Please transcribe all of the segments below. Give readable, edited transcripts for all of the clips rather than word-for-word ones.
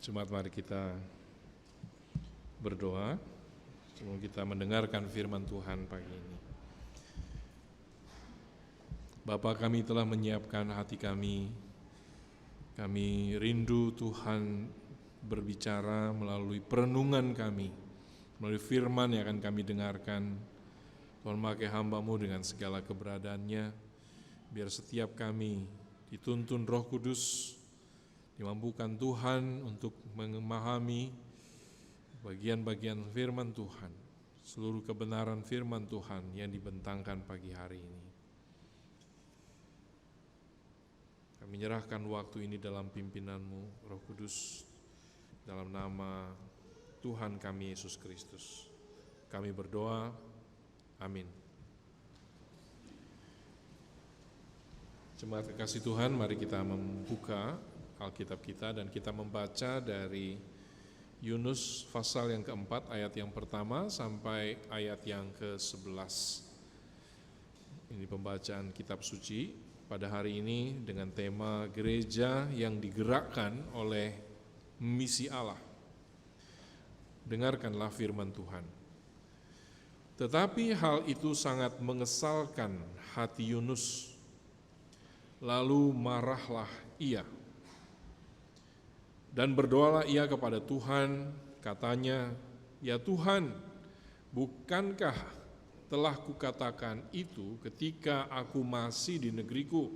Jemaat, mari kita berdoa sebelum kita mendengarkan firman Tuhan pagi ini. Bapa, kami telah menyiapkan hati kami. Kami rindu Tuhan berbicara melalui perenungan kami, melalui firman yang akan kami dengarkan. Tuhan, pakai hamba-Mu dengan segala keberadaannya, biar setiap kami dituntun Roh Kudus, dimampukan Tuhan untuk memahami bagian-bagian firman Tuhan, seluruh kebenaran firman Tuhan yang dibentangkan pagi hari ini. Kami menyerahkan waktu ini dalam pimpinan-Mu, Roh Kudus, dalam nama Tuhan kami Yesus Kristus. Kami berdoa, amin. Jemaat kekasih Tuhan, mari kita membuka Alkitab kita dan kita membaca dari Yunus pasal yang keempat, ayat yang pertama sampai ayat yang ke-11. Ini pembacaan kitab suci pada hari ini dengan tema gereja yang digerakkan oleh misi Allah. Dengarkanlah firman Tuhan. Tetapi hal itu sangat mengesalkan hati Yunus. Lalu marahlah ia. Dan berdoalah ia kepada Tuhan, katanya, "Ya Tuhan, bukankah telah kukatakan itu ketika aku masih di negeriku?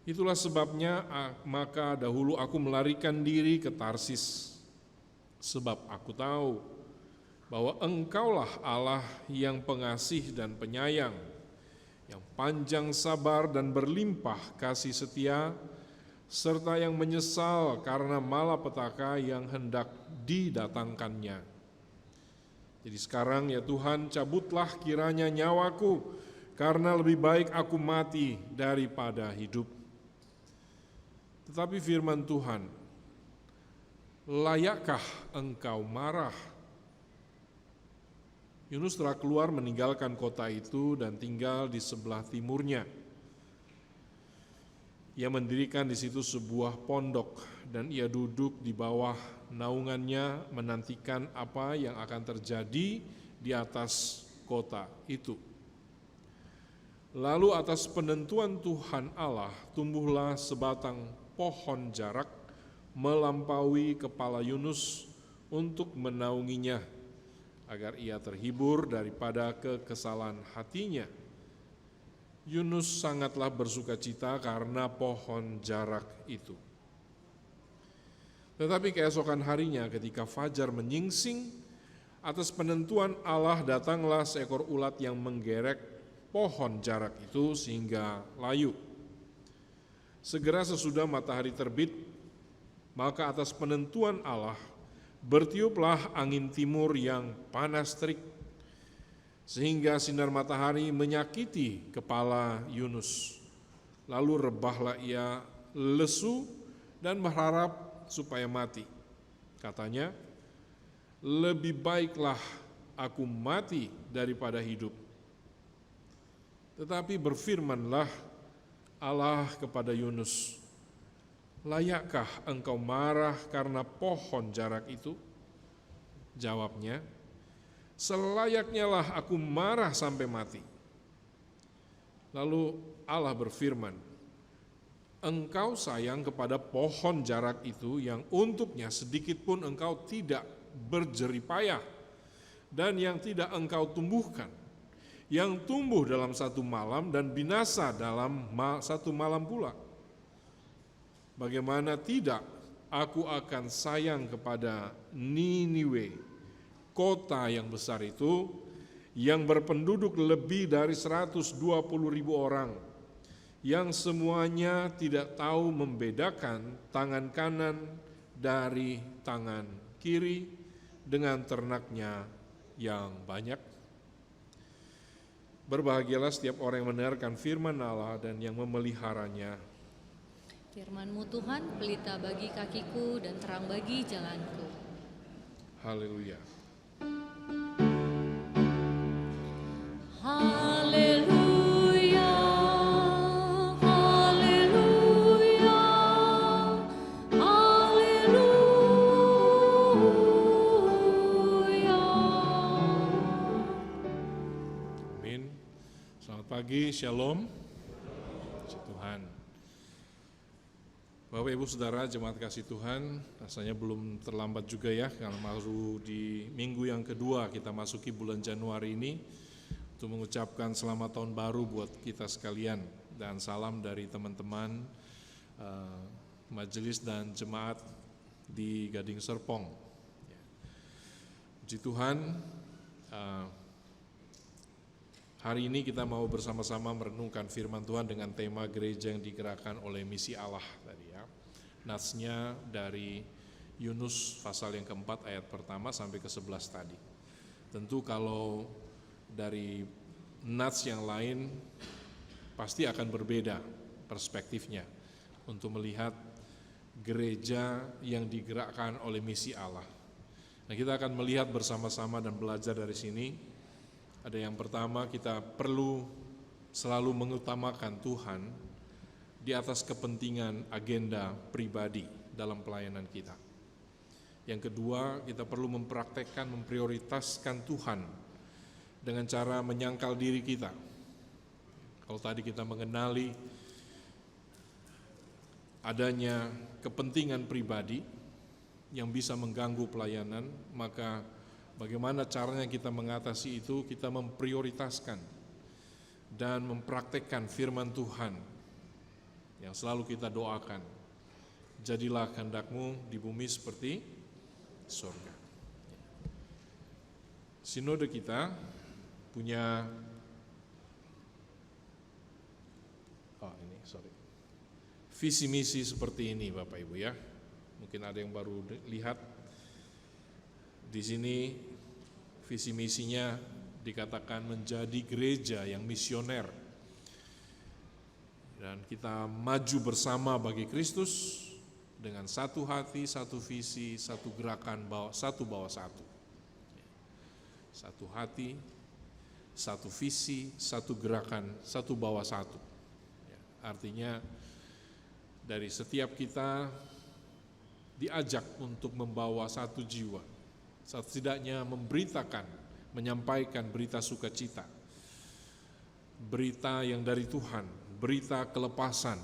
Itulah sebabnya maka dahulu aku melarikan diri ke Tarsis, sebab aku tahu bahwa Engkaulah Allah yang pengasih dan penyayang, yang panjang sabar dan berlimpah kasih setia, serta yang menyesal karena malapetaka yang hendak didatangkannya. Jadi sekarang ya Tuhan, cabutlah kiranya nyawaku, karena lebih baik aku mati daripada hidup." Tetapi firman Tuhan, "Layakkah engkau marah?" Yunus telah keluar meninggalkan kota itu dan tinggal di sebelah timurnya. Ia mendirikan di situ sebuah pondok dan ia duduk di bawah naungannya menantikan apa yang akan terjadi di atas kota itu. Lalu atas penentuan Tuhan Allah tumbuhlah sebatang pohon jarak melampaui kepala Yunus untuk menaunginya agar ia terhibur daripada kekesalan hatinya. Yunus sangatlah bersukacita karena pohon jarak itu. Tetapi keesokan harinya ketika fajar menyingsing, atas penentuan Allah datanglah seekor ulat yang menggerek pohon jarak itu sehingga layu. Segera sesudah matahari terbit, maka atas penentuan Allah bertiuplah angin timur yang panas terik, sehingga sinar matahari menyakiti kepala Yunus. Lalu rebahlah ia lesu dan berharap supaya mati. Katanya, "Lebih baiklah aku mati daripada hidup." Tetapi berfirmanlah Allah kepada Yunus, "Layakkah engkau marah karena pohon jarak itu?" Jawabnya, "Selayaknya lah aku marah sampai mati." Lalu Allah berfirman, "Engkau sayang kepada pohon jarak itu yang untuknya sedikit pun engkau tidak berjeripayah dan yang tidak engkau tumbuhkan, yang tumbuh dalam satu malam dan binasa dalam satu malam pula. Bagaimana tidak aku akan sayang kepada Niniwe, kota yang besar itu, yang berpenduduk lebih dari 120.000 orang, yang semuanya tidak tahu membedakan tangan kanan dari tangan kiri dengan ternaknya yang banyak." Berbahagialah setiap orang yang mendengarkan firman Allah dan yang memeliharanya. Firman-Mu Tuhan, pelita bagi kakiku dan terang bagi jalanku. Haleluya. Haleluya, haleluya, haleluya. pagi, Shalom. Puji Tuhan. Bapak Ibu Saudara jemaat kasih Tuhan, rasanya belum terlambat juga ya, karena baru di minggu yang kedua kita masuki bulan Januari ini untuk mengucapkan selamat tahun baru buat kita sekalian dan salam dari teman-teman majelis dan jemaat di Gading Serpong. Puji Tuhan. Hari ini kita mau bersama-sama merenungkan firman Tuhan dengan tema gereja yang digerakkan oleh misi Allah tadi ya. Natsnya dari Yunus pasal yang keempat ayat pertama sampai ke-11 tadi. Tentu kalau dari nats yang lain pasti akan berbeda perspektifnya untuk melihat gereja yang digerakkan oleh misi Allah. Nah, kita akan melihat bersama-sama dan belajar dari sini. Ada yang pertama, kita perlu selalu mengutamakan Tuhan di atas kepentingan agenda pribadi dalam pelayanan kita. Yang kedua, kita perlu mempraktekkan, memprioritaskan Tuhan dengan cara menyangkal diri kita. Kalau tadi kita mengenali adanya kepentingan pribadi yang bisa mengganggu pelayanan, maka bagaimana caranya kita mengatasi itu? Kita memprioritaskan dan mempraktekkan firman Tuhan yang selalu kita doakan. Jadilah kehendak-Mu di bumi seperti surga. Sinode kita punya visi misi seperti ini Bapak Ibu ya. Mungkin ada yang baru lihat. Di sini visi misinya dikatakan menjadi gereja yang misioner. Dan kita maju bersama bagi Kristus dengan satu hati, satu visi, satu gerakan, satu bawa satu. Satu hati, satu visi, satu gerakan, satu bawa satu. Artinya dari setiap kita diajak untuk membawa satu jiwa. Setidaknya memberitakan, menyampaikan berita sukacita, berita yang dari Tuhan, berita kelepasan,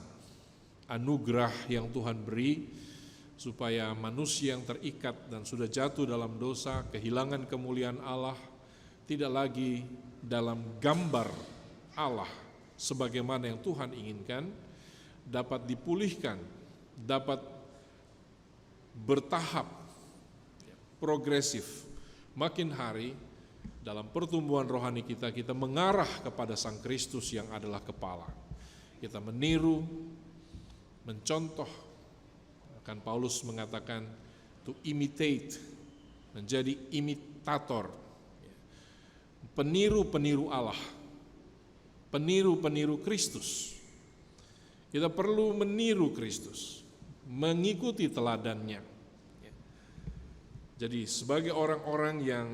anugerah yang Tuhan beri, supaya manusia yang terikat dan sudah jatuh dalam dosa, kehilangan kemuliaan Allah, tidak lagi dalam gambar Allah sebagaimana yang Tuhan inginkan, dapat dipulihkan, dapat bertahap, progresif, makin hari dalam pertumbuhan rohani kita mengarah kepada Sang Kristus yang adalah kepala. Kita meniru, mencontoh, kan Paulus mengatakan to imitate, menjadi imitator, peniru-peniru Allah, peniru-peniru Kristus. Kita perlu meniru Kristus, mengikuti teladannya. Jadi sebagai orang-orang yang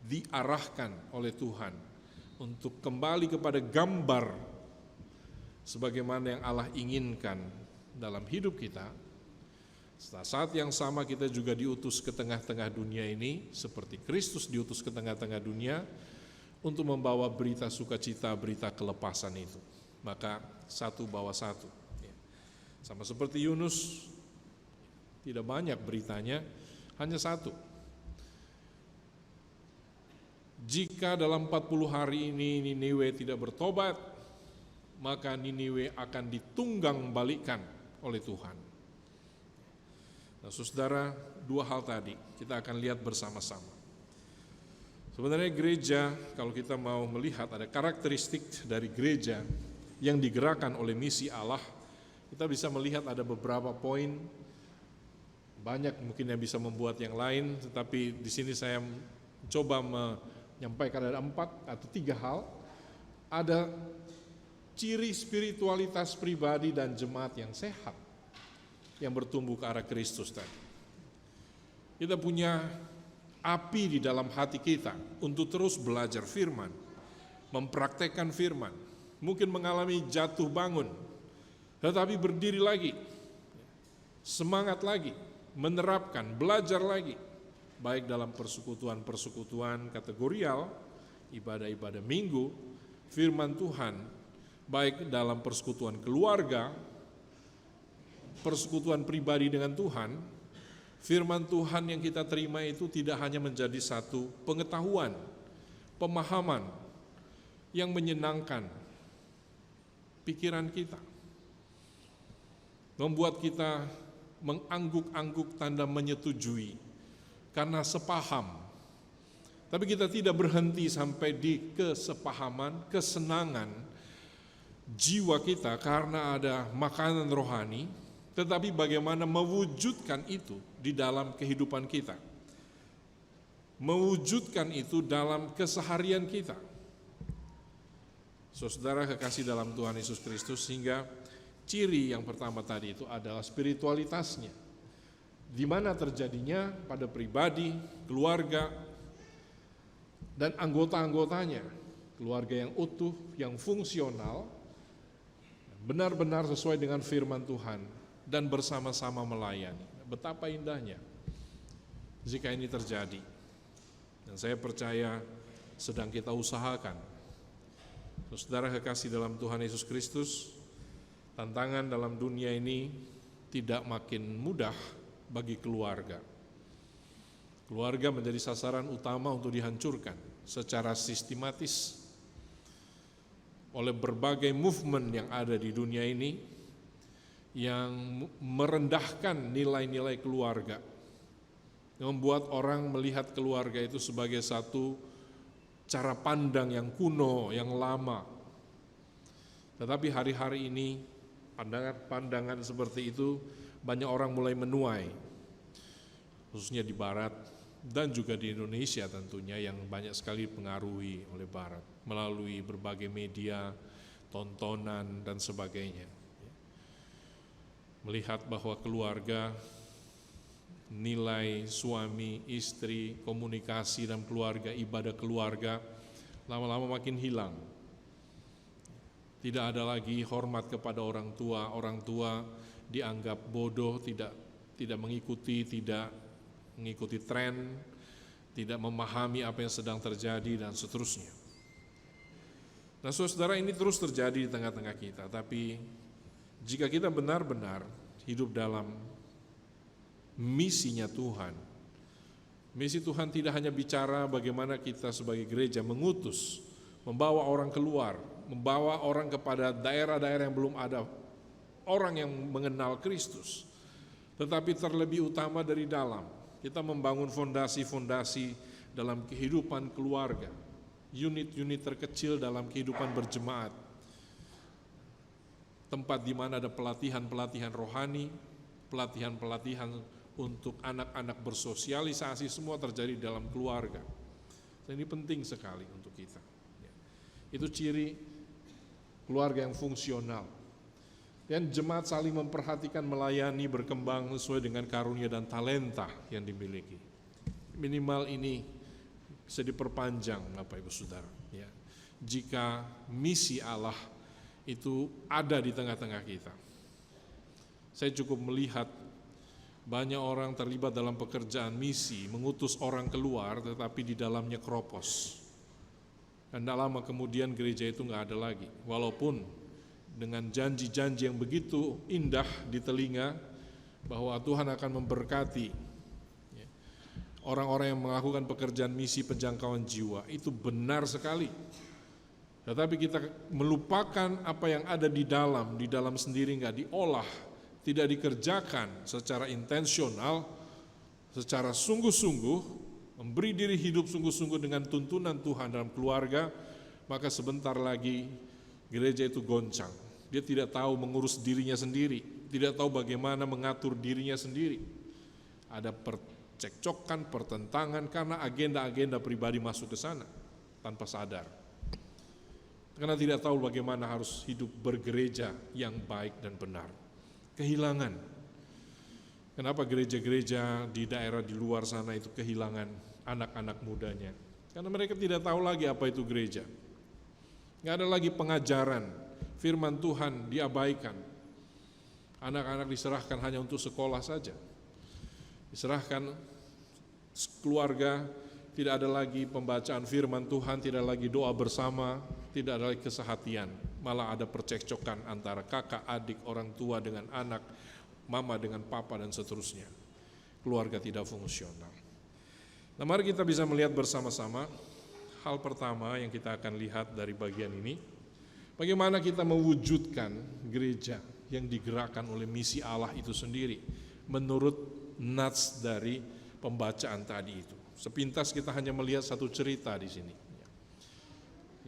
diarahkan oleh Tuhan untuk kembali kepada gambar sebagaimana yang Allah inginkan dalam hidup kita, saat yang sama kita juga diutus ke tengah-tengah dunia ini seperti Kristus diutus ke tengah-tengah dunia untuk membawa berita sukacita, berita kelepasan itu. Maka satu bawa satu. Sama seperti Yunus, tidak banyak beritanya, hanya satu. Jika dalam 40 hari ini Niniwe tidak bertobat, maka Niniwe akan ditunggang balikkan oleh Tuhan. Nah, saudara, dua hal tadi kita akan lihat bersama-sama. Sebenarnya gereja, kalau kita mau melihat ada karakteristik dari gereja yang digerakkan oleh misi Allah, kita bisa melihat ada beberapa poin. Banyak mungkin yang bisa membuat yang lain, tetapi di sini saya coba menyampaikan ada 4 atau 3 hal. Ada ciri spiritualitas pribadi dan jemaat yang sehat, yang bertumbuh ke arah Kristus tadi. Kita punya api di dalam hati kita untuk terus belajar firman, mempraktekkan firman, mungkin mengalami jatuh bangun, tetapi berdiri lagi, semangat lagi, menerapkan, belajar lagi, baik dalam persekutuan-persekutuan kategorial, ibadah-ibadah minggu, firman Tuhan, baik dalam persekutuan keluarga, persekutuan pribadi dengan Tuhan, firman Tuhan yang kita terima itu tidak hanya menjadi satu pengetahuan, pemahaman yang menyenangkan pikiran kita, membuat kita mengangguk-angguk tanda menyetujui karena sepaham. Tapi kita tidak berhenti sampai di kesepahaman, kesenangan jiwa kita karena ada makanan rohani, tetapi bagaimana mewujudkan itu di dalam kehidupan kita, mewujudkan itu dalam keseharian kita. Saudara kekasih dalam Tuhan Yesus Kristus, sehingga ciri yang pertama tadi itu adalah spiritualitasnya, di mana terjadinya pada pribadi, keluarga, dan anggota-anggotanya. Keluarga yang utuh, yang fungsional, benar-benar sesuai dengan firman Tuhan, dan bersama-sama melayani. Betapa indahnya jika ini terjadi. Dan saya percaya sedang kita usahakan. Saudara kekasih dalam Tuhan Yesus Kristus, tantangan dalam dunia ini tidak makin mudah bagi keluarga. Keluarga menjadi sasaran utama untuk dihancurkan secara sistematis oleh berbagai movement yang ada di dunia ini yang merendahkan nilai-nilai keluarga, yang membuat orang melihat keluarga itu sebagai satu cara pandang yang kuno, yang lama. Tetapi hari-hari ini pandangan seperti itu banyak orang mulai menuai, khususnya di Barat dan juga di Indonesia tentunya, yang banyak sekali dipengaruhi oleh Barat melalui berbagai media, tontonan dan sebagainya. Melihat bahwa keluarga, nilai suami, istri, komunikasi dalam keluarga, ibadah keluarga, lama-lama makin hilang. Tidak ada lagi hormat kepada orang tua dianggap bodoh, tidak mengikuti tren, tidak memahami apa yang sedang terjadi, dan seterusnya. Nah, saudara, ini terus terjadi di tengah-tengah kita, tapi jika kita benar-benar hidup dalam misinya Tuhan, misi Tuhan tidak hanya bicara bagaimana kita sebagai gereja mengutus, membawa orang keluar, membawa orang kepada daerah-daerah yang belum ada orang yang mengenal Kristus, tetapi terlebih utama dari dalam, kita membangun fondasi-fondasi dalam kehidupan keluarga, unit-unit terkecil dalam kehidupan berjemaat, tempat di mana ada pelatihan-pelatihan rohani, pelatihan-pelatihan untuk anak-anak bersosialisasi, semua terjadi dalam keluarga. Dan ini penting sekali untuk kita. Itu ciri keluarga yang fungsional. Dan jemaat saling memperhatikan, melayani, berkembang sesuai dengan karunia dan talenta yang dimiliki. Minimal ini bisa diperpanjang, Bapak Ibu Saudara. Ya. Jika misi Allah itu ada di tengah-tengah kita. Saya cukup melihat banyak orang terlibat dalam pekerjaan misi, mengutus orang keluar, tetapi di dalamnya keropos. Dan tak lama kemudian gereja itu nggak ada lagi. Walaupun dengan janji-janji yang begitu indah di telinga, bahwa Tuhan akan memberkati orang-orang yang melakukan pekerjaan misi penjangkauan jiwa, itu benar sekali. Tetapi kita melupakan apa yang ada di dalam sendiri nggak diolah, tidak dikerjakan secara intensional, secara sungguh-sungguh, memberi diri hidup sungguh-sungguh dengan tuntunan Tuhan dalam keluarga, maka sebentar lagi gereja itu goncang. Dia tidak tahu mengurus dirinya sendiri, tidak tahu bagaimana mengatur dirinya sendiri. Ada percekcokan, pertentangan karena agenda-agenda pribadi masuk ke sana tanpa sadar. Karena tidak tahu bagaimana harus hidup bergereja yang baik dan benar. Kehilangan. Kenapa gereja-gereja di daerah di luar sana itu kehilangan anak-anak mudanya? Karena mereka tidak tahu lagi apa itu gereja. Nggak ada lagi pengajaran, firman Tuhan diabaikan. Anak-anak diserahkan hanya untuk sekolah saja. Diserahkan keluarga, tidak ada lagi pembacaan firman Tuhan, tidak lagi doa bersama, tidak ada lagi kesehatian, malah ada percekcokan antara kakak, adik, orang tua dengan anak, mama dengan papa, dan seterusnya. Keluarga tidak fungsional. Nah, mari kita bisa melihat bersama-sama hal pertama yang kita akan lihat dari bagian ini, bagaimana kita mewujudkan gereja yang digerakkan oleh misi Allah itu sendiri menurut nats dari pembacaan tadi itu. Sepintas kita hanya melihat satu cerita di sini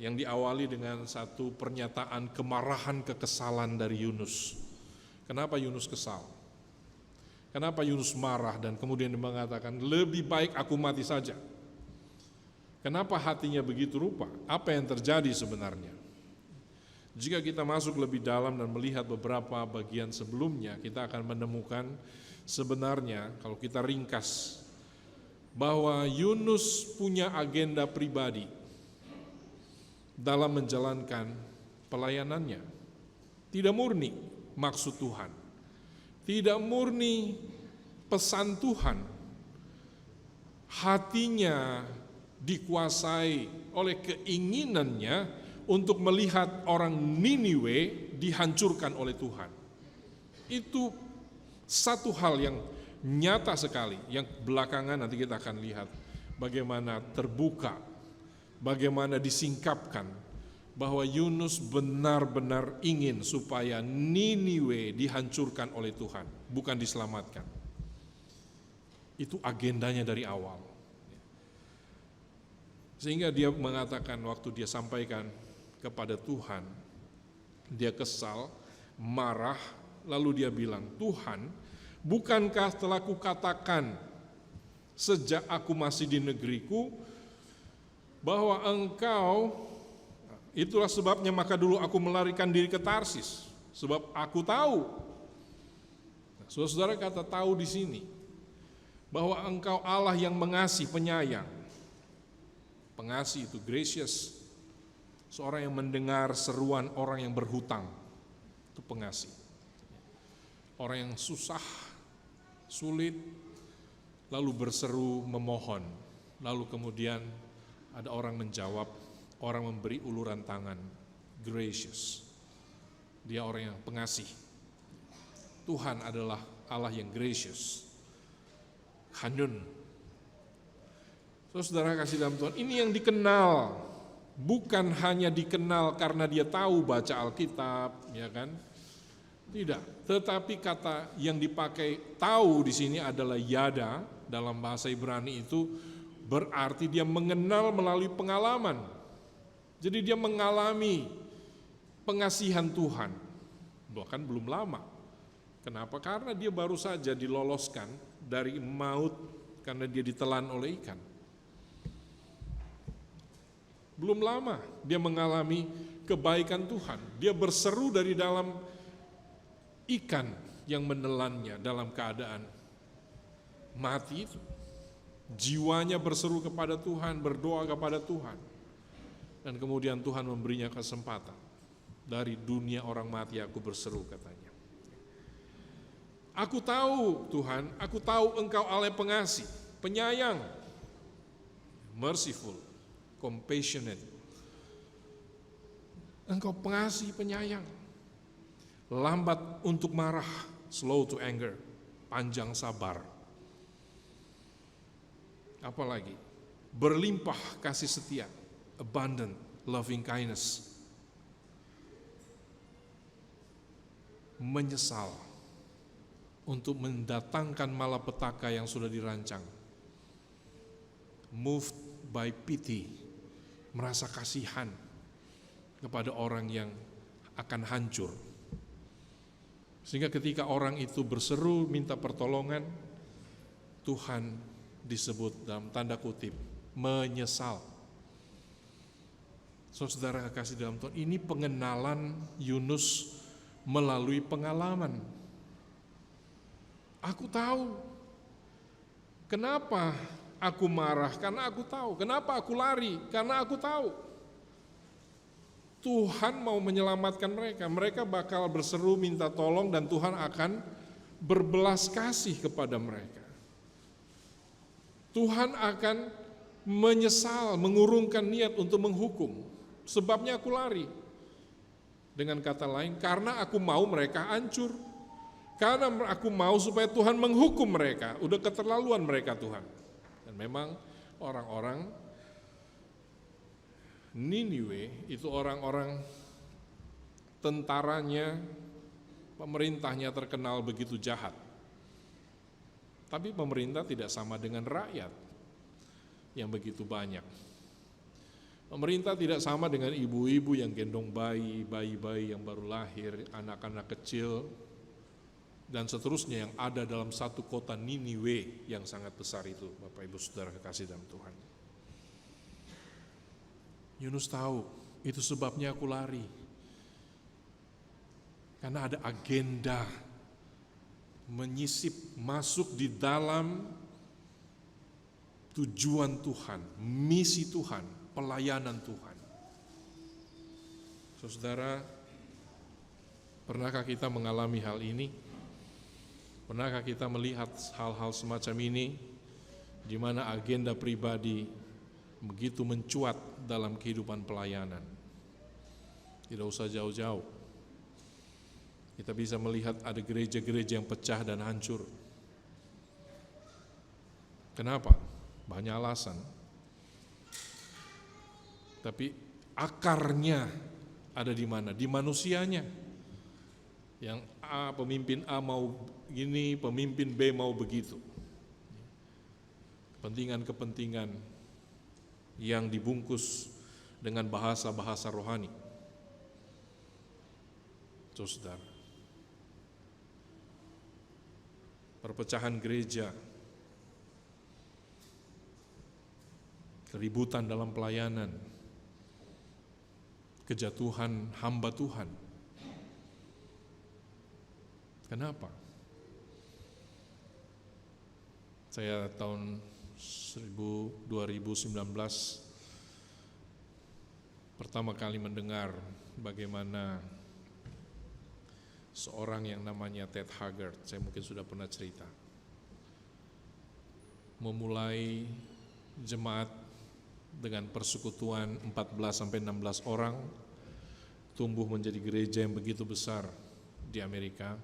yang diawali dengan satu pernyataan kemarahan, kekesalan dari Yunus. Kenapa Yunus kesal? Kenapa Yunus marah dan kemudian mengatakan lebih baik aku mati saja? Kenapa hatinya begitu rupa? Apa yang terjadi sebenarnya? Jika kita masuk lebih dalam dan melihat beberapa bagian sebelumnya, kita akan menemukan sebenarnya kalau kita ringkas bahwa Yunus punya agenda pribadi dalam menjalankan pelayanannya. Tidak murni maksud Tuhan, tidak murni pesan Tuhan. Hatinya dikuasai oleh keinginannya untuk melihat orang Niniwe dihancurkan oleh Tuhan. Itu satu hal yang nyata sekali, yang belakangan nanti kita akan lihat bagaimana terbuka, bagaimana disingkapkan bahwa Yunus benar-benar ingin supaya Niniwe dihancurkan oleh Tuhan, bukan diselamatkan. Itu agendanya dari awal. Sehingga dia mengatakan waktu dia sampaikan kepada Tuhan, dia kesal, marah, lalu dia bilang, Tuhan, bukankah telah kukatakan sejak aku masih di negeriku bahwa engkau, itulah sebabnya maka dulu aku melarikan diri ke Tarsis, sebab aku tahu. Nah, saudara-saudara, kata tahu di sini bahwa engkau Allah yang mengasihi, penyayang. Pengasih itu gracious, seorang yang mendengar seruan orang yang berhutang, itu pengasih. Orang yang susah, sulit, lalu berseru memohon, lalu kemudian ada orang menjawab, orang memberi uluran tangan, gracious. Dia orang yang pengasih. Tuhan adalah Allah yang gracious, Hanun. Saudara kasih dalam Tuhan, ini yang dikenal, bukan hanya dikenal karena dia tahu baca Alkitab, ya kan? Tidak, tetapi kata yang dipakai tahu di sini adalah yada, dalam bahasa Ibrani itu berarti dia mengenal melalui pengalaman. Jadi dia mengalami pengasihan Tuhan, bahkan belum lama. Kenapa? Karena dia baru saja diloloskan dari maut karena dia ditelan oleh ikan. Belum lama dia mengalami kebaikan Tuhan. Dia berseru dari dalam ikan yang menelannya dalam keadaan mati itu. Jiwanya berseru kepada Tuhan, berdoa kepada Tuhan. Dan kemudian Tuhan memberinya kesempatan. Dari dunia orang mati aku berseru, katanya. Aku tahu Tuhan, aku tahu engkau Allah pengasih, penyayang, merciful, compassionate. Engkau pengasih, penyayang, lambat untuk marah, slow to anger, panjang sabar. Apalagi berlimpah kasih setia, abundant loving kindness. Menyesal untuk mendatangkan malapetaka yang sudah dirancang. Moved by pity, merasa kasihan kepada orang yang akan hancur. Sehingga ketika orang itu berseru minta pertolongan, Tuhan disebut dalam tanda kutip menyesal. Saudara kasih dalam Tuhan, ini pengenalan Yunus melalui pengalaman. Aku tahu kenapa aku marah, karena aku tahu. Kenapa aku lari, karena aku tahu Tuhan mau menyelamatkan mereka. Mereka bakal berseru minta tolong dan Tuhan akan berbelas kasih kepada mereka. Tuhan akan menyesal, mengurungkan niat untuk menghukum. Sebabnya aku lari. Dengan kata lain, karena aku mau mereka hancur. Karena aku mau supaya Tuhan menghukum mereka. Udah keterlaluan mereka Tuhan. Dan memang orang-orang Niniwe itu orang-orang tentaranya, pemerintahnya terkenal begitu jahat. Tapi pemerintah tidak sama dengan rakyat yang begitu banyak. Pemerintah tidak sama dengan ibu-ibu yang gendong bayi-bayi yang baru lahir, anak-anak kecil, dan seterusnya yang ada dalam satu kota Niniwe yang sangat besar itu, Bapak Ibu Saudara kekasih dalam Tuhan. Yunus tahu, itu sebabnya aku lari. Karena ada agenda menyisip masuk di dalam tujuan Tuhan, misi Tuhan, pelayanan Tuhan. Saudara, pernahkah kita mengalami hal ini? Pernahkah kita melihat hal-hal semacam ini di mana agenda pribadi begitu mencuat dalam kehidupan pelayanan? Tidak usah jauh-jauh. Kita bisa melihat ada gereja-gereja yang pecah dan hancur. Kenapa? Banyak alasan. Tapi akarnya ada di mana? Di manusianya. Yang A, pemimpin A mau gini, pemimpin B mau begitu. Kepentingan-kepentingan yang dibungkus dengan bahasa-bahasa rohani. Saudara, perpecahan gereja, keributan dalam pelayanan, kejatuhan hamba Tuhan. Kenapa? Saya tahun 2019 pertama kali mendengar bagaimana seorang yang namanya Ted Haggard, saya mungkin sudah pernah cerita, memulai jemaat dengan persekutuan 14-16 orang, tumbuh menjadi gereja yang begitu besar di Amerika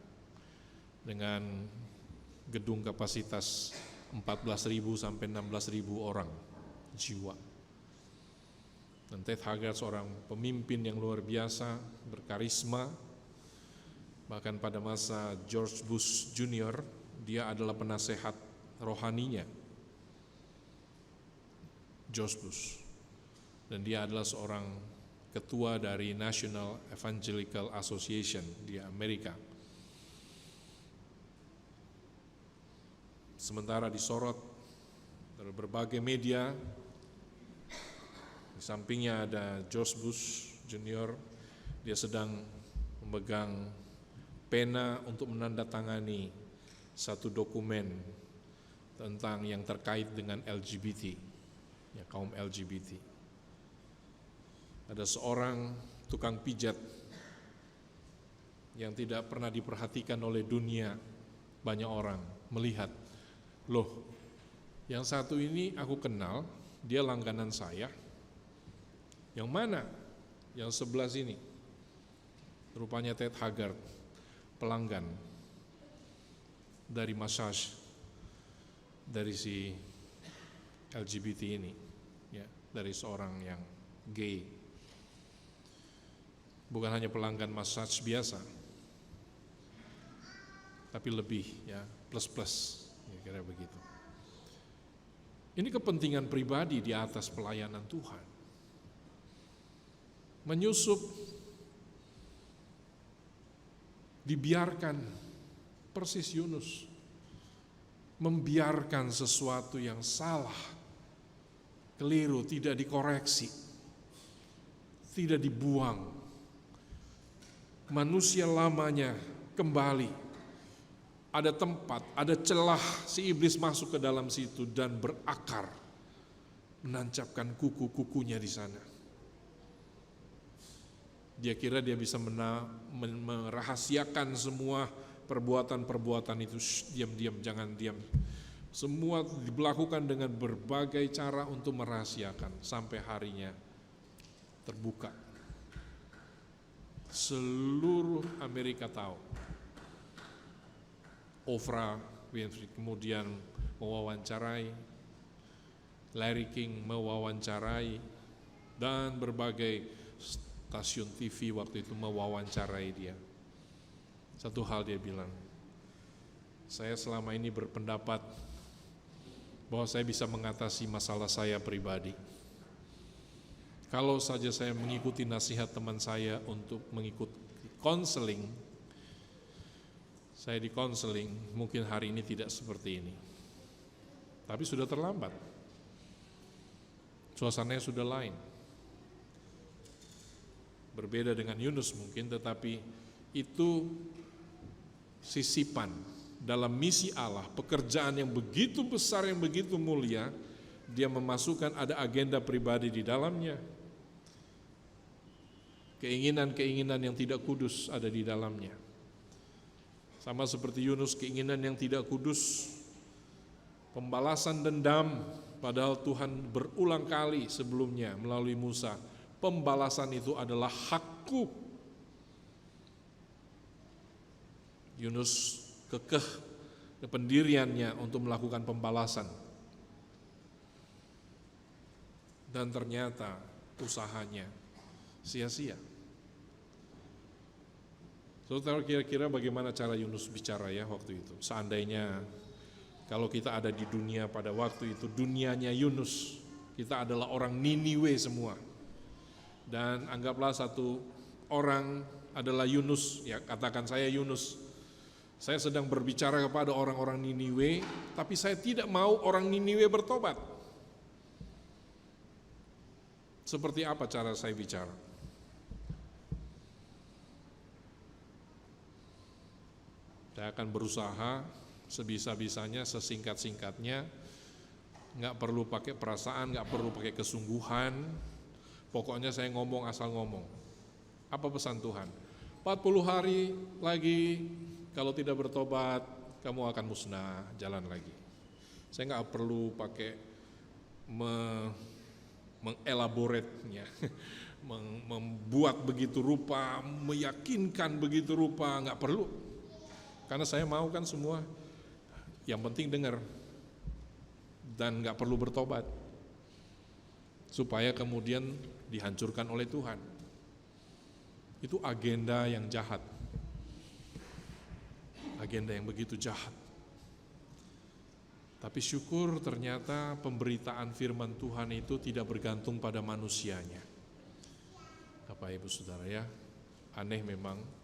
dengan gedung kapasitas 14.000 sampai 16.000 orang jiwa. Dan Ted Haggard seorang pemimpin yang luar biasa, berkarisma. Bahkan pada masa George Bush Jr., dia adalah penasehat rohaninya George Bush. Dan dia adalah seorang ketua dari National Evangelical Association di Amerika. Sementara disorot dari berbagai media, di sampingnya ada George Bush Jr., dia sedang memegang pena untuk menandatangani satu dokumen tentang yang terkait dengan LGBT, ya, kaum LGBT. Ada seorang tukang pijat yang tidak pernah diperhatikan oleh dunia, banyak orang melihat, loh, yang satu ini aku kenal, dia langganan saya. Yang mana? Yang sebelah sini. Rupanya Ted Haggard, pelanggan dari massage dari si LGBT ini, ya, dari seorang yang gay. Bukan hanya pelanggan massage biasa, tapi lebih, ya, plus-plus, ya, kira begitu. Ini kepentingan pribadi di atas pelayanan Tuhan. Menyusup, dibiarkan, persis Yunus, membiarkan sesuatu yang salah, keliru, tidak dikoreksi, tidak dibuang. Manusia lamanya kembali, ada tempat, ada celah si iblis masuk ke dalam situ dan berakar, menancapkan kuku-kukunya di sana. Dia kira dia bisa merahasiakan semua perbuatan-perbuatan itu. Diam-diam, jangan diam. Semua dilakukan dengan berbagai cara untuk merahasiakan sampai harinya terbuka. Seluruh Amerika tahu. Oprah Winfrey kemudian mewawancarai, Larry King mewawancarai, dan berbagai stasiun TV waktu itu mewawancarai dia. Satu hal dia bilang, saya selama ini berpendapat bahwa saya bisa mengatasi masalah saya pribadi. Kalau saja saya mengikuti nasihat teman saya untuk mengikuti konseling, saya di konseling, mungkin hari ini tidak seperti ini. Tapi sudah terlambat. Suasananya sudah lain. Berbeda dengan Yunus mungkin, tetapi itu sisipan dalam misi Allah, pekerjaan yang begitu besar, yang begitu mulia, dia memasukkan ada agenda pribadi di dalamnya. Keinginan-keinginan yang tidak kudus ada di dalamnya. Sama seperti Yunus, keinginan yang tidak kudus, pembalasan dendam, padahal Tuhan berulang kali sebelumnya melalui Musa, pembalasan itu adalah hakku. Yunus kekeh pendiriannya untuk melakukan pembalasan. Dan ternyata usahanya sia-sia. Saudara, kira-kira bagaimana cara Yunus bicara ya waktu itu? Seandainya kalau kita ada di dunia pada waktu itu, dunianya Yunus, kita adalah orang Niniwe semua. Dan anggaplah satu orang adalah Yunus, ya katakan saya Yunus. Saya sedang berbicara kepada orang-orang Niniwe, tapi saya tidak mau orang Niniwe bertobat. Seperti apa cara saya bicara? Saya akan berusaha sebisa-bisanya, sesingkat-singkatnya, nggak perlu pakai perasaan, nggak perlu pakai kesungguhan, pokoknya saya ngomong asal ngomong. Apa pesan Tuhan? 40 hari lagi, kalau tidak bertobat, kamu akan musnah, jalan lagi. Saya nggak perlu pakai mengelaboratnya, membuat begitu rupa, meyakinkan begitu rupa, nggak perlu. Karena saya mau kan semua, yang penting dengar dan nggak perlu bertobat, supaya kemudian dihancurkan oleh Tuhan. Itu agenda yang jahat, agenda yang begitu jahat. Tapi syukur ternyata pemberitaan firman Tuhan itu tidak bergantung pada manusianya. Bapak Ibu Saudara ya, aneh memang.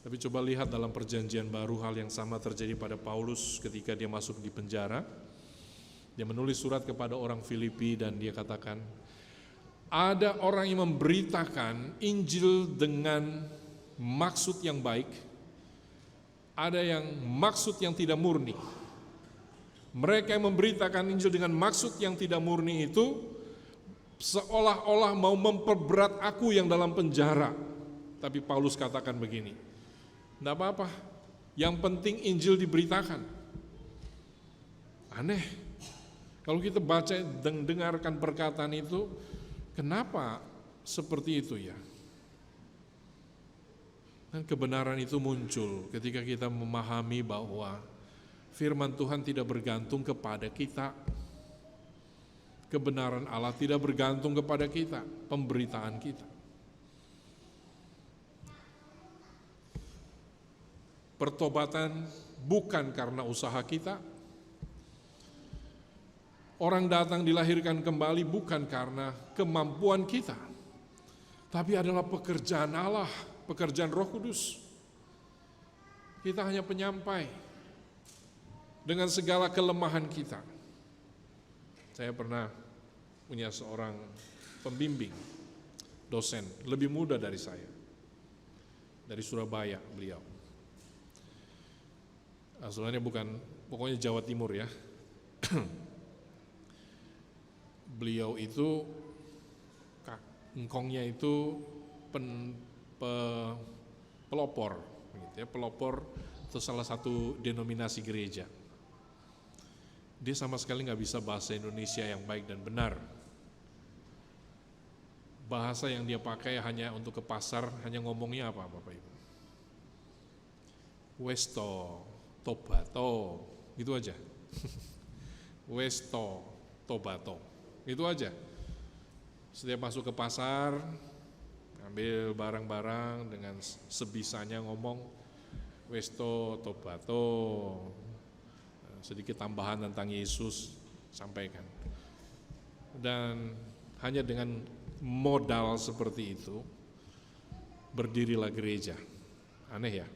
Tapi coba lihat dalam perjanjian baru hal yang sama terjadi pada Paulus ketika dia masuk di penjara. Dia menulis surat kepada orang Filipi dan dia katakan, ada orang yang memberitakan Injil dengan maksud yang baik, ada yang maksud yang tidak murni. Mereka yang memberitakan Injil dengan maksud yang tidak murni itu seolah-olah mau memperberat aku yang dalam penjara. Tapi Paulus katakan begini, tidak apa-apa, yang penting Injil diberitakan. Aneh, kalau kita baca dan dengarkan perkataan itu, kenapa seperti itu ya? Dan kebenaran itu muncul ketika kita memahami bahwa firman Tuhan tidak bergantung kepada kita. Kebenaran Allah tidak bergantung kepada kita, pemberitaan kita. Pertobatan bukan karena usaha kita. Orang datang dilahirkan kembali bukan karena kemampuan kita, tapi adalah pekerjaan Allah, pekerjaan Roh Kudus. Kita hanya penyampai dengan segala kelemahan kita. Saya pernah punya seorang pembimbing, dosen, lebih muda dari saya, dari Surabaya beliau. Asalnya bukan, pokoknya Jawa Timur ya. Beliau itu engkongnya itu pelopor, gitu ya, pelopor itu salah satu denominasi gereja. Dia sama sekali nggak bisa bahasa Indonesia yang baik dan benar. Bahasa yang dia pakai hanya untuk ke pasar, hanya ngomongnya apa Bapak Ibu? Westo, tobato, gitu aja. Westo, tobato, itu aja. Setiap masuk ke pasar, ambil barang-barang dengan sebisanya ngomong Westo, tobato, sedikit tambahan tentang Yesus sampaikan. Dan hanya dengan modal seperti itu berdirilah gereja. Aneh ya,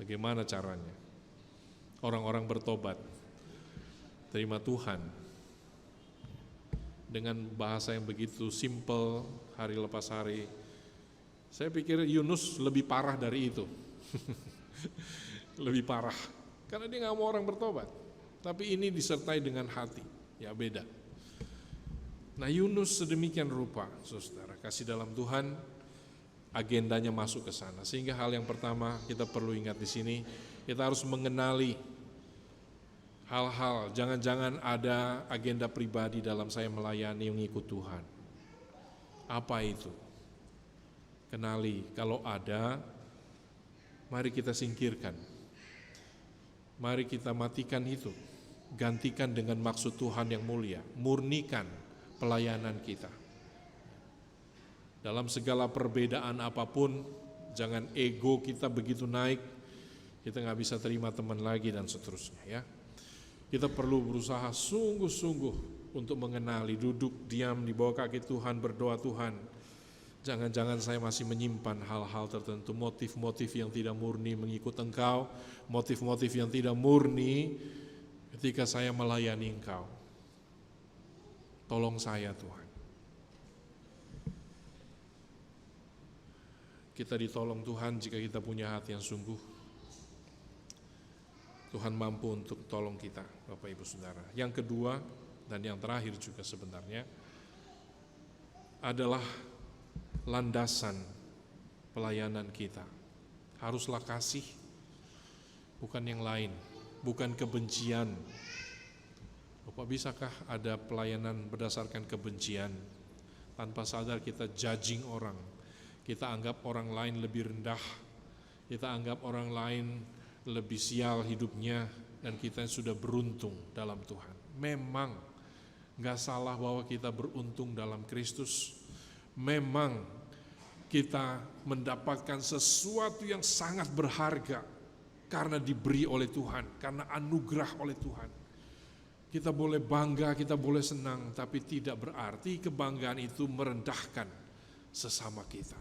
bagaimana caranya? Orang-orang bertobat, terima Tuhan dengan bahasa yang begitu simple, hari lepas hari. Saya pikir Yunus lebih parah dari itu. Lebih parah, karena dia gak mau orang bertobat. Tapi ini disertai dengan hati, ya beda. Nah Yunus sedemikian rupa, saudara, kasih dalam Tuhan, agendanya masuk ke sana. Sehingga hal yang pertama kita perlu ingat di sini, kita harus mengenali hal-hal, jangan-jangan ada agenda pribadi dalam saya melayani mengikut Tuhan. Apa itu? Kenali, kalau ada, mari kita singkirkan. Mari kita matikan itu, gantikan dengan maksud Tuhan yang mulia, murnikan pelayanan kita. Dalam segala perbedaan apapun, jangan ego kita begitu naik, kita gak bisa terima teman lagi dan seterusnya ya. Kita perlu berusaha sungguh-sungguh untuk mengenali, duduk diam di bawah kaki Tuhan, berdoa Tuhan. Jangan-jangan saya masih menyimpan hal-hal tertentu, motif-motif yang tidak murni mengikut Engkau, motif-motif yang tidak murni ketika saya melayani Engkau. Tolong saya Tuhan. Kita ditolong Tuhan jika kita punya hati yang sungguh. Tuhan mampu untuk tolong kita, Bapak Ibu Saudara. Yang kedua dan yang terakhir juga sebenarnya adalah landasan pelayanan kita. Haruslah kasih, bukan yang lain, bukan kebencian. Bapak, bisakah ada pelayanan berdasarkan kebencian? Tanpa sadar kita judging orang, kita anggap orang lain lebih rendah, kita anggap orang lain lebih sial hidupnya, dan kita sudah beruntung dalam Tuhan. Memang gak salah bahwa kita beruntung dalam Kristus. Memang kita mendapatkan sesuatu yang sangat berharga karena diberi oleh Tuhan, karena anugerah oleh Tuhan. Kita boleh bangga, kita boleh senang, tapi tidak berarti kebanggaan itu merendahkan sesama kita.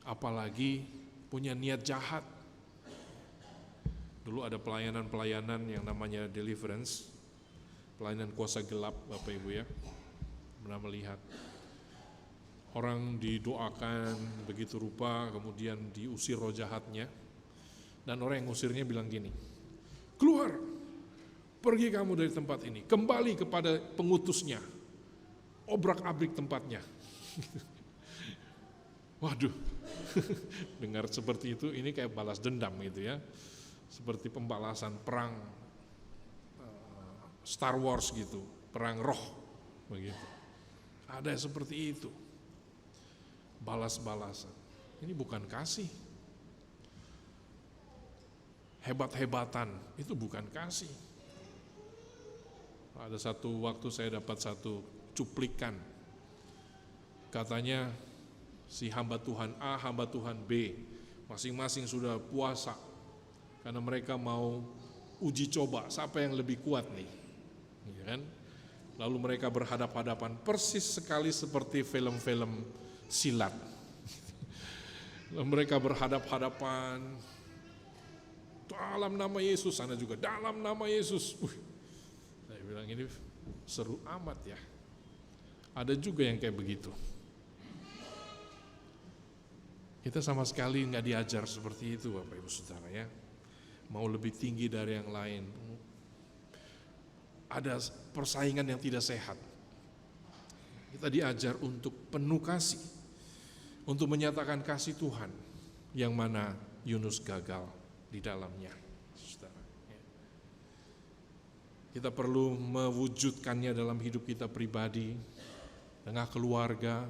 Apalagi punya niat jahat. Dulu ada pelayanan-pelayanan yang namanya deliverance, pelayanan kuasa gelap, Bapak Ibu ya, pernah melihat. Orang didoakan begitu rupa, kemudian diusir roh jahatnya, dan orang yang ngusirnya bilang gini, keluar, pergi kamu dari tempat ini, kembali kepada pengutusnya, obrak-abrik tempatnya. Waduh, dengar seperti itu, ini kayak balas dendam gitu ya, seperti pembalasan perang Star Wars gitu, perang roh begitu. Ada seperti itu, balas-balasan. Ini bukan kasih. Hebat-hebatan itu bukan kasih. Ada satu waktu saya dapat satu cuplikan, katanya si hamba Tuhan A, hamba Tuhan B, masing-masing sudah puasa karena mereka mau uji coba siapa yang lebih kuat nih, ya kan? Lalu mereka berhadap-hadapan persis sekali seperti film-film silat. Lalu mereka berhadap-hadapan, dalam nama Yesus, sana juga dalam nama Yesus. Saya bilang ini seru amat ya. Ada juga yang kayak begitu. Kita sama sekali nggak diajar seperti itu, Bapak Ibu Saudara ya. Mau lebih tinggi dari yang lain. Ada persaingan yang tidak sehat. Kita diajar untuk penuh kasih, untuk menyatakan kasih Tuhan, yang mana Yunus gagal di dalamnya. Saudara. Kita perlu mewujudkannya dalam hidup kita pribadi, tengah keluarga,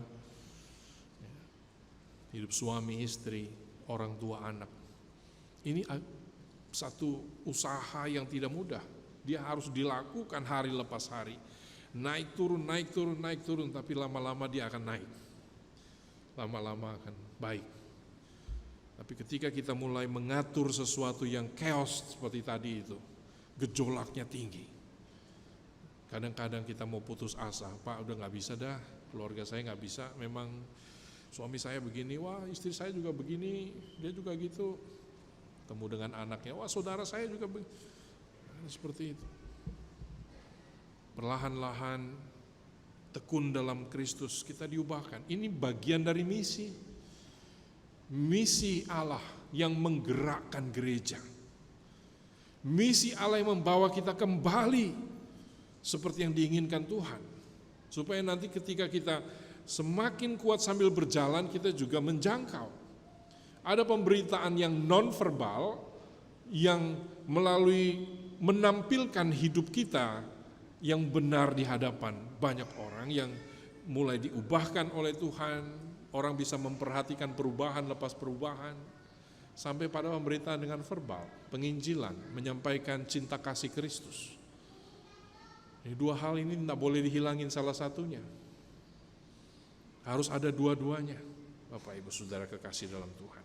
hidup suami istri, orang tua anak. Ini satu usaha yang tidak mudah. Dia harus dilakukan hari lepas hari. Naik turun, naik turun, naik turun, tapi lama-lama dia akan naik. Lama-lama akan baik. Tapi ketika kita mulai mengatur sesuatu yang chaos seperti tadi itu, gejolaknya tinggi. Kadang-kadang kita mau putus asa, Pak udah gak bisa dah, keluarga saya gak bisa, memang suami saya begini, wah istri saya juga begini, dia juga gitu. Ketemu dengan anaknya, wah saudara saya juga begini. Seperti itu. Perlahan-lahan tekun dalam Kristus kita diubahkan. Ini bagian dari misi. Misi Allah yang menggerakkan gereja. Misi Allah yang membawa kita kembali seperti yang diinginkan Tuhan. Supaya nanti ketika kita semakin kuat sambil berjalan, kita juga menjangkau. Ada pemberitaan yang non-verbal yang melalui menampilkan hidup kita yang benar di hadapan banyak orang yang mulai diubahkan oleh Tuhan. Orang bisa memperhatikan perubahan lepas perubahan. Sampai pada pemberitaan dengan verbal, penginjilan, menyampaikan cinta kasih Kristus. Ini dua hal ini tidak boleh dihilangin salah satunya. Harus ada dua-duanya, Bapak Ibu Saudara kekasih dalam Tuhan.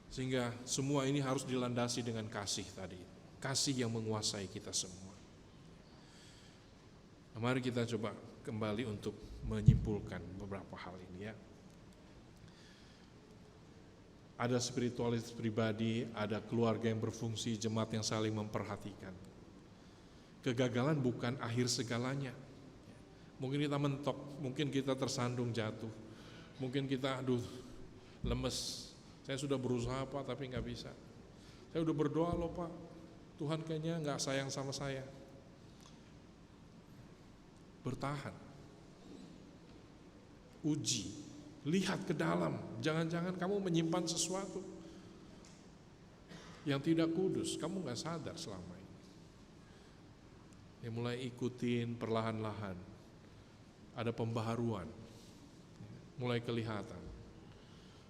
Sehingga semua ini harus dilandasi dengan kasih tadi. Kasih yang menguasai kita semua. Nah, mari kita coba kembali untuk menyimpulkan beberapa hal ini ya. Ada spiritualitas pribadi, ada keluarga yang berfungsi, jemaat yang saling memperhatikan. Kegagalan bukan akhir segalanya. Mungkin kita mentok, mungkin kita tersandung jatuh, mungkin kita lemes. Saya sudah berusaha Pak tapi nggak bisa. Saya udah berdoa loh Pak, Tuhan kayaknya nggak sayang sama saya. Bertahan. Uji, lihat ke dalam, jangan-jangan kamu menyimpan sesuatu yang tidak kudus, kamu gak sadar selama ini. Ya mulai ikutin perlahan-lahan, ada pembaharuan, mulai kelihatan.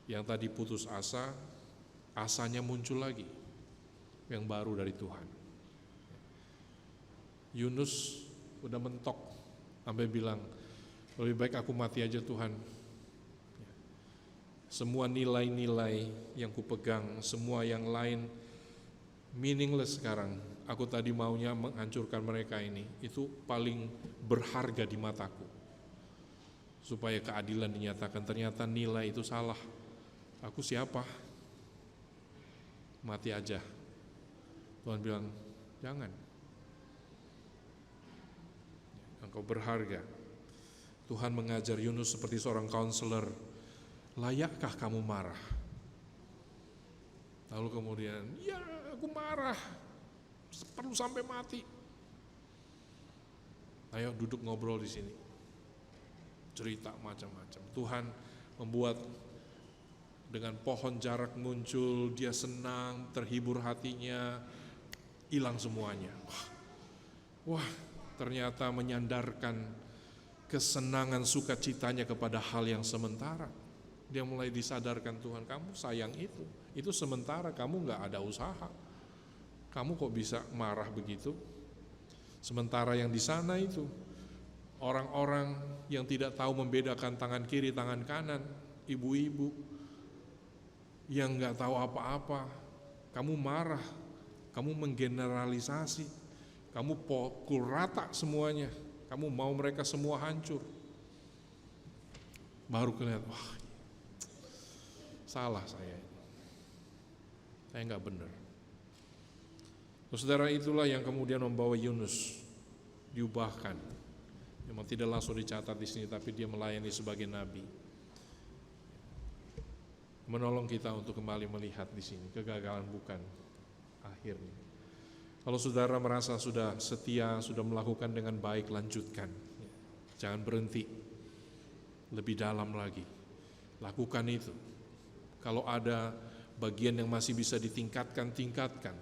Yang tadi putus asa, asanya muncul lagi, yang baru dari Tuhan. Yunus udah mentok, sampai bilang, lebih baik aku mati aja Tuhan. Semua nilai-nilai yang kupegang, semua yang lain meaningless sekarang. Aku tadi maunya menghancurkan mereka ini, itu paling berharga di mataku. Supaya keadilan dinyatakan, ternyata nilai itu salah. Aku siapa? Mati aja. Tuhan bilang, jangan. Engkau berharga. Tuhan mengajar Yunus seperti seorang konselor. Layakkah kamu marah? Lalu kemudian, ya aku marah, perlu sampai mati. Ayo duduk ngobrol di sini, cerita macam-macam. Tuhan membuat dengan pohon jarak muncul, dia senang, terhibur hatinya, hilang semuanya. Wah, ternyata menyandarkan kesenangan sukacitanya kepada hal yang sementara. Dia mulai disadarkan Tuhan, kamu sayang itu sementara, kamu gak ada usaha. Kamu kok bisa marah begitu? Sementara yang di sana itu orang-orang yang tidak tahu membedakan tangan kiri, tangan kanan, ibu-ibu yang gak tahu apa-apa. Kamu marah, kamu menggeneralisasi, kamu pukul rata semuanya. Kamu mau mereka semua hancur. Baru kelihatan, wah salah saya gak benar. Saudara, itulah yang kemudian membawa Yunus diubahkan. Memang tidak langsung dicatat di sini, tapi dia melayani sebagai nabi. Menolong kita untuk kembali melihat di sini, kegagalan bukan akhirnya. Kalau saudara merasa sudah setia, sudah melakukan dengan baik, lanjutkan. Jangan berhenti, lebih dalam lagi. Lakukan itu. Kalau ada bagian yang masih bisa ditingkatkan, tingkatkan.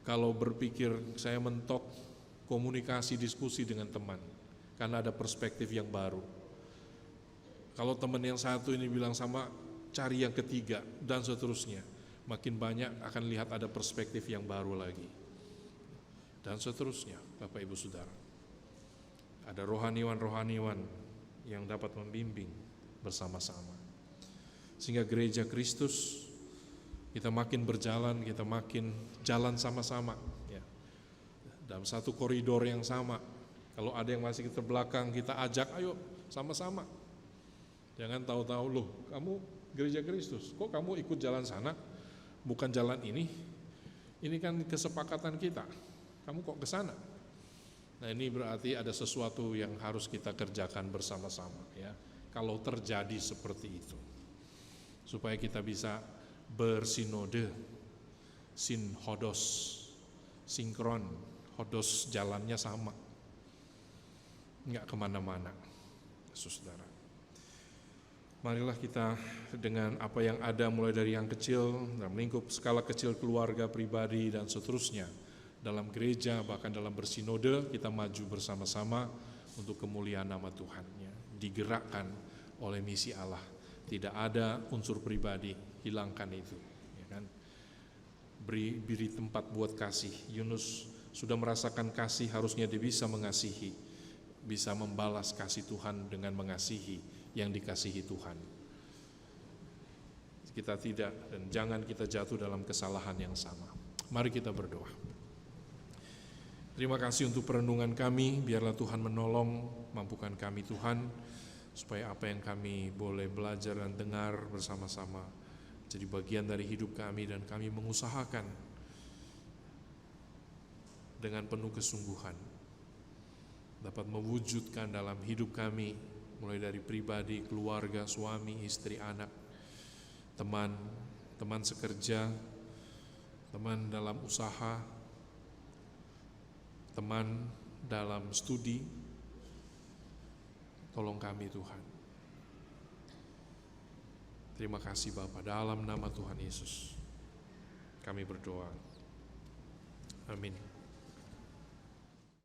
Kalau berpikir saya mentok, komunikasi, diskusi dengan teman. karena ada perspektif yang baru. Kalau teman yang satu ini bilang sama, cari yang ketiga, dan seterusnya. Makin banyak akan lihat ada perspektif yang baru lagi. Dan seterusnya, Bapak Ibu Saudara. Ada rohaniwan-rohaniwan yang dapat membimbing bersama-sama. Sehingga gereja Kristus, kita makin berjalan, kita makin jalan sama-sama. Ya. Dalam satu koridor yang sama. Kalau ada yang masih terbelakang, kita ajak, ayo sama-sama. Jangan tahu-tahu, loh kamu gereja Kristus, kok kamu ikut jalan sana, bukan jalan ini kan kesepakatan kita, kamu kok ke sana. Nah ini berarti ada sesuatu yang harus kita kerjakan bersama-sama ya. Kalau terjadi seperti itu, supaya kita bisa bersinode, sinhodos, sinkron, hodos jalannya sama, nggak kemana-mana, saudara. Marilah kita dengan apa yang ada mulai dari yang kecil, dalam lingkup skala kecil keluarga, pribadi, dan seterusnya, dalam gereja, bahkan dalam bersinode, kita maju bersama-sama untuk kemuliaan nama Tuhan, ya. Digerakkan oleh misi Allah. Tidak ada unsur pribadi, hilangkan itu, ya kan? Beri tempat buat kasih. Yunus sudah merasakan kasih, harusnya dia bisa mengasihi, bisa membalas kasih Tuhan dengan mengasihi yang dikasihi Tuhan. Kita tidak, dan jangan kita jatuh dalam kesalahan yang sama. Mari kita berdoa. Terima kasih untuk perenungan kami, biarlah Tuhan menolong, mampukan kami Tuhan, supaya apa yang kami boleh belajar dan dengar bersama-sama jadi bagian dari hidup kami, dan kami mengusahakan dengan penuh kesungguhan dapat mewujudkan dalam hidup kami, mulai dari pribadi, keluarga, suami, istri, anak, teman sekerja, teman dalam usaha, teman dalam studi. Tolong kami Tuhan. Terima kasih Bapa, dalam nama Tuhan Yesus kami berdoa. Amin.